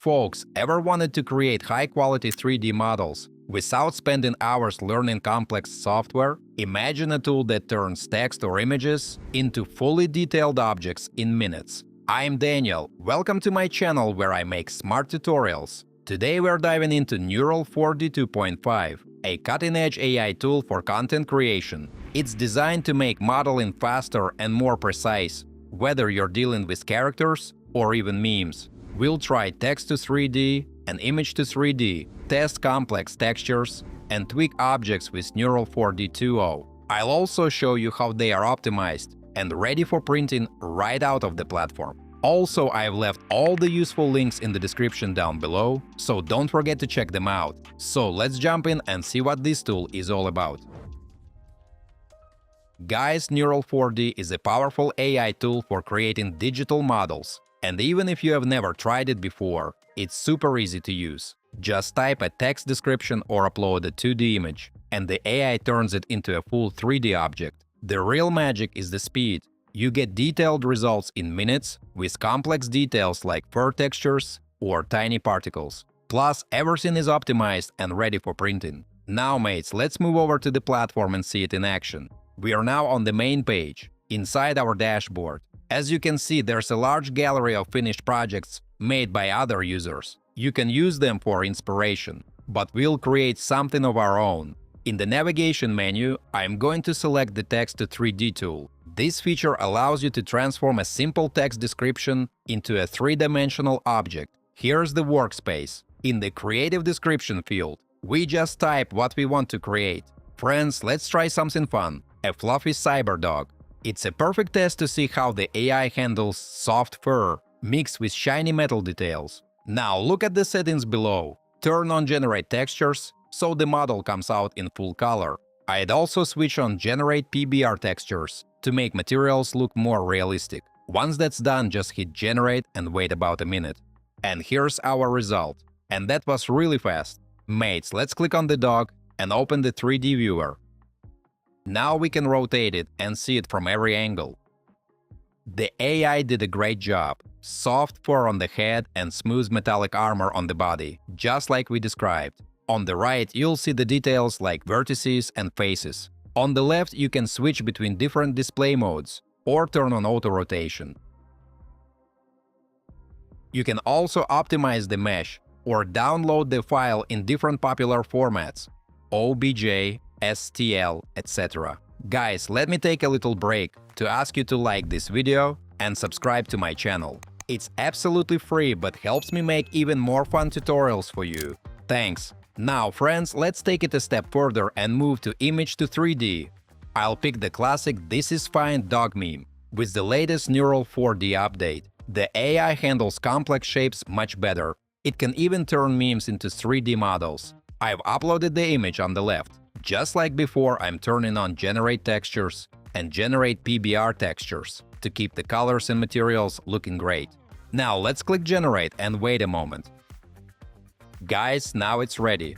Folks, ever wanted to create high-quality 3D models without spending hours learning complex software? Imagine a tool that turns text or images into fully detailed objects in minutes. I'm Daniel. Welcome to my channel where I make smart tutorials. Today we're diving into Neural4D 2.5, a cutting-edge AI tool for content creation. It's designed to make modeling faster and more precise, whether you're dealing with characters or even memes. We'll try text to 3D and image to 3D, test complex textures, and tweak objects with Neural4D 2.0. I'll also show you how they are optimized and ready for printing right out of the platform. Also, I've left all the useful links in the description down below, so don't forget to check them out. So let's jump in and see what this tool is all about. Guys, Neural4D is a powerful AI tool for creating digital models. And even if you have never tried it before, it's super easy to use. Just type a text description or upload a 2D image, and the AI turns it into a full 3D object. The real magic is the speed. You get detailed results in minutes with complex details like fur textures or tiny particles. Plus, everything is optimized and ready for printing. Now, mates, let's move over to the platform and see it in action. We are now on the main page, inside our dashboard. As you can see, there's a large gallery of finished projects made by other users. You can use them for inspiration, but we'll create something of our own. In the navigation menu, I'm going to select the Text to 3D tool. This feature allows you to transform a simple text description into a three-dimensional object. Here's the workspace. In the Creative Description field, we just type what we want to create. Friends, let's try something fun. A fluffy cyber dog. It's a perfect test to see how the AI handles soft fur mixed with shiny metal details. Now look at the settings below. Turn on Generate Textures, so the model comes out in full color. I'd also switch on Generate PBR Textures to make materials look more realistic. Once that's done, just hit Generate and wait about a minute. And here's our result. And that was really fast. Mates, let's click on the dog and open the 3D viewer. Now we can rotate it and see it from every angle. The AI did a great job. Soft fur on the head and smooth metallic armor on the body, just like we described. On the right, you'll see the details like vertices and faces. On the left, you can switch between different display modes or turn on auto rotation. You can also optimize the mesh or download the file in different popular formats: OBJ, STL, etc. Guys, let me take a little break to ask you to like this video and subscribe to my channel. It's absolutely free but helps me make even more fun tutorials for you. Thanks! Now, friends, let's take it a step further and move to image to 3D. I'll pick the classic "This is fine" dog meme. With the latest Neural4D update, the AI handles complex shapes much better. It can even turn memes into 3D models. I've uploaded the image on the left. Just like before, I'm turning on Generate Textures and Generate PBR Textures to keep the colors and materials looking great. Now let's click Generate and wait a moment. Guys, now it's ready.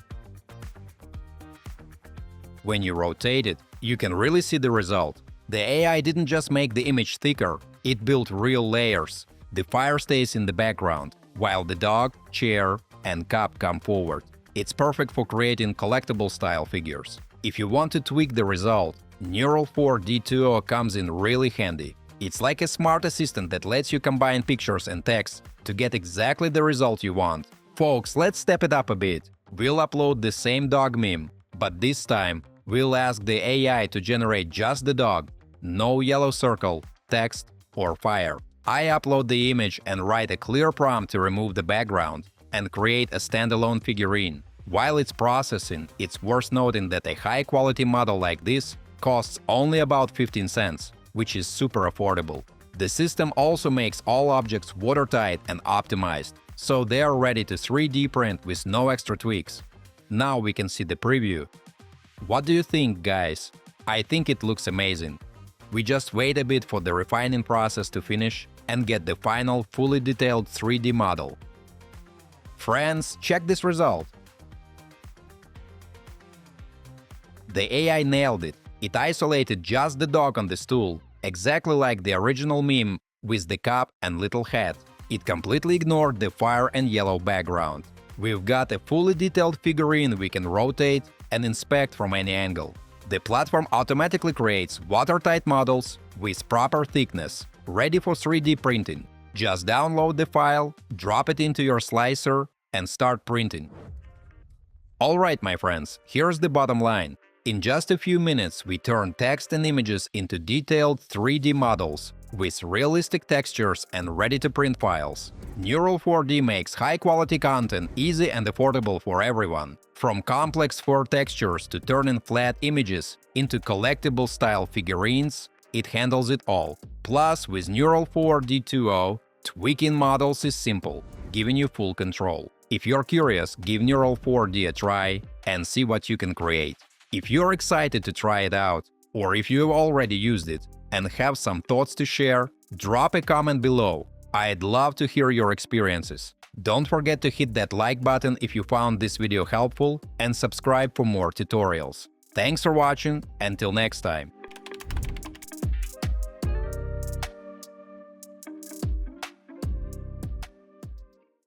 When you rotate it, you can really see the result. The AI didn't just make the image thicker, it built real layers. The fire stays in the background, while the dog, chair, and cup come forward. It's perfect for creating collectible-style figures. If you want to tweak the result, Neural4D 2.0 comes in really handy. It's like a smart assistant that lets you combine pictures and text to get exactly the result you want. Folks, let's step it up a bit. We'll upload the same dog meme, but this time we'll ask the AI to generate just the dog, no yellow circle, text, or fire. I upload the image and write a clear prompt to remove the background and create a standalone figurine. While it's processing, it's worth noting that a high-quality model like this costs only about 15 cents, which is super affordable. The system also makes all objects watertight and optimized, so they are ready to 3D print with no extra tweaks. Now we can see the preview. What do you think, guys? I think it looks amazing. We just wait a bit for the refining process to finish and get the final, fully detailed 3D model. Friends, check this result. The AI nailed it. It isolated just the dog on the stool, exactly like the original meme with the cup and little hat. It completely ignored the fire and yellow background. We've got a fully detailed figurine we can rotate and inspect from any angle. The platform automatically creates watertight models with proper thickness, ready for 3D printing. Just download the file, drop it into your slicer, and start printing. Alright, my friends, here's the bottom line. In just a few minutes, we turn text and images into detailed 3D models with realistic textures and ready-to-print files. Neural4D makes high-quality content easy and affordable for everyone. From complex fur textures to turning flat images into collectible-style figurines, it handles it all. Plus, with Neural4D 2.0, tweaking models is simple, giving you full control. If you're curious, give Neural4D a try and see what you can create. If you're excited to try it out, or if you've already used it and have some thoughts to share, drop a comment below. I'd love to hear your experiences. Don't forget to hit that like button if you found this video helpful and subscribe for more tutorials. Thanks for watching, until next time.